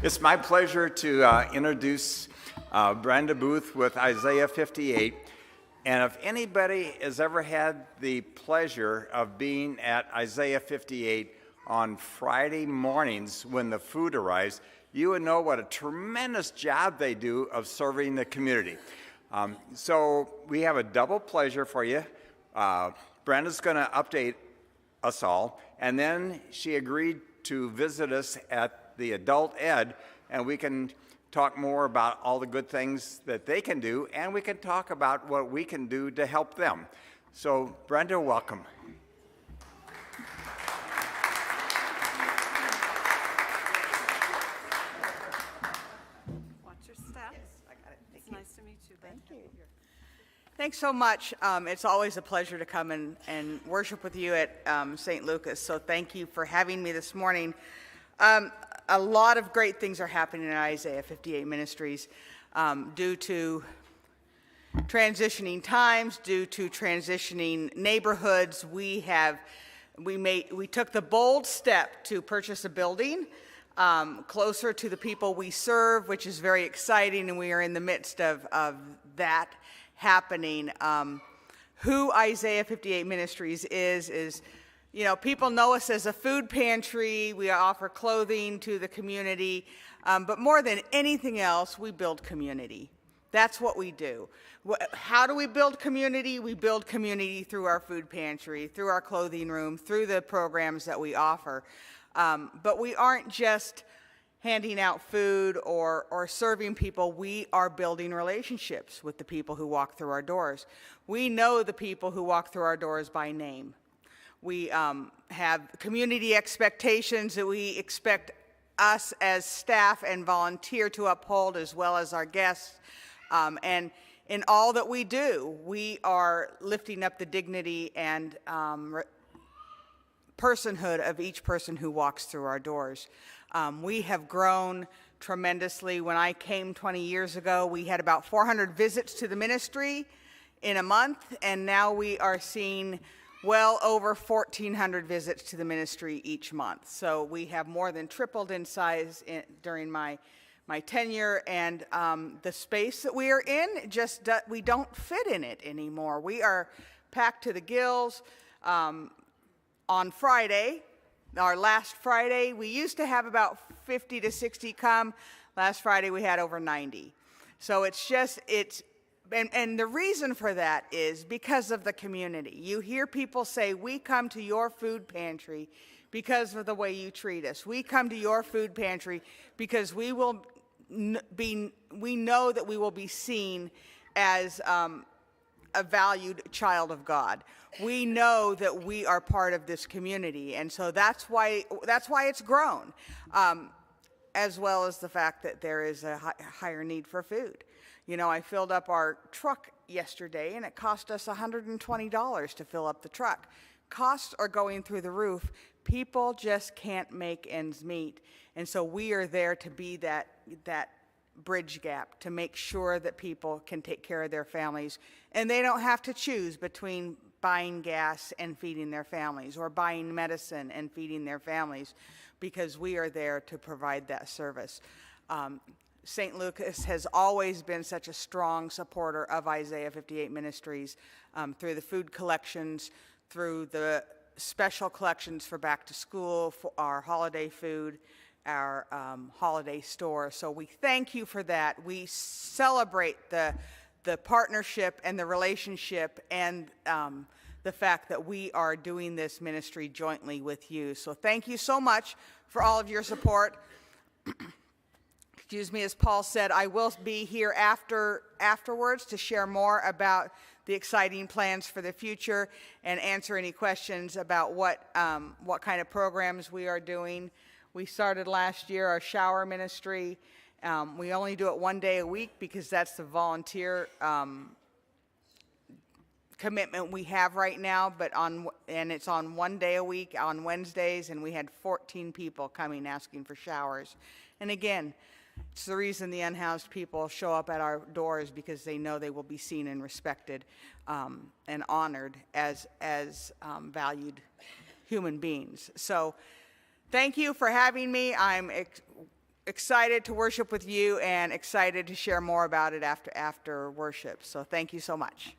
It's my pleasure to introduce Brenda Booth with Isaiah 58. And if anybody has ever had the pleasure of being at Isaiah 58 on Friday mornings when the food arrives, you would know what a tremendous job they do of serving the community. So we have a double pleasure for you. Brenda's going to update us all, and then she agreed to visit us at the adult ed, and we can talk more about all the good things that they can do, and we can talk about what we can do to help them. So Brenda, welcome. Watch your step. Yes, I got it. It's nice to meet you. Thank you. Thanks so much. It's always a pleasure to come and worship with you at St. Lucas. So thank you for having me this morning. A lot of great things are happening in Isaiah 58 Ministries due to transitioning times, due to transitioning neighborhoods. We took the bold step to purchase a building closer to the people we serve, which is very exciting, and we are in the midst of that happening. Who Isaiah 58 Ministries is, you know, people know us as a food pantry. We offer clothing to the community, but more than anything else, we build community. That's what we do. How do we build community? We build community through our food pantry, through our clothing room, through the programs that we offer. But we aren't just handing out food or serving people. We are building relationships with the people who walk through our doors. We know the people who walk through our doors by name. We have community expectations that we expect us as staff and volunteer to uphold, as well as our guests. And in all that we do, we are lifting up the dignity and personhood of each person who walks through our doors. We have grown tremendously. When I came 20 years ago, we had about 400 visits to the ministry in a month, and now we are seeing well over 1,400 visits to the ministry each month. So we have more than tripled in size during my tenure, and the space that we are in, we don't fit in it anymore. We are packed to the gills. On Friday, our last Friday, we used to have about 50 to 60 come. Last Friday, we had over 90. So and the reason for that is because of the community. You hear people say, we come to your food pantry because of the way you treat us. We come to your food pantry because we know that we will be seen as a valued child of God. We know that we are part of this community, and so that's why it's grown, as well as the fact that there is a higher need for food. You know, I filled up our truck yesterday, and it cost us $120 to fill up the truck. Costs are going through the roof. People just can't make ends meet, and so we are there to be that bridge gap, to make sure that people can take care of their families, and they don't have to choose between buying gas and feeding their families, or buying medicine and feeding their families, because we are there to provide that service. St. Lucas has always been such a strong supporter of Isaiah 58 Ministries through the food collections, through the special collections for back to school, for our holiday food, our holiday store. So we thank you for that. We celebrate the partnership and the relationship and the fact that we are doing this ministry jointly with you. So thank you so much for all of your support. Excuse me, as Paul said, I will be here afterwards to share more about the exciting plans for the future and answer any questions about what kind of programs we are doing. We started last year our shower ministry. We only do it one day a week because that's the volunteer commitment we have right now, and it's on one day a week on Wednesdays, and we had 14 people coming asking for showers. And again, it's the reason the unhoused people show up at our doors, because they know they will be seen and respected and honored as valued human beings. So thank you for having me. I'm excited to worship with you and excited to share more about it after worship. So thank you so much.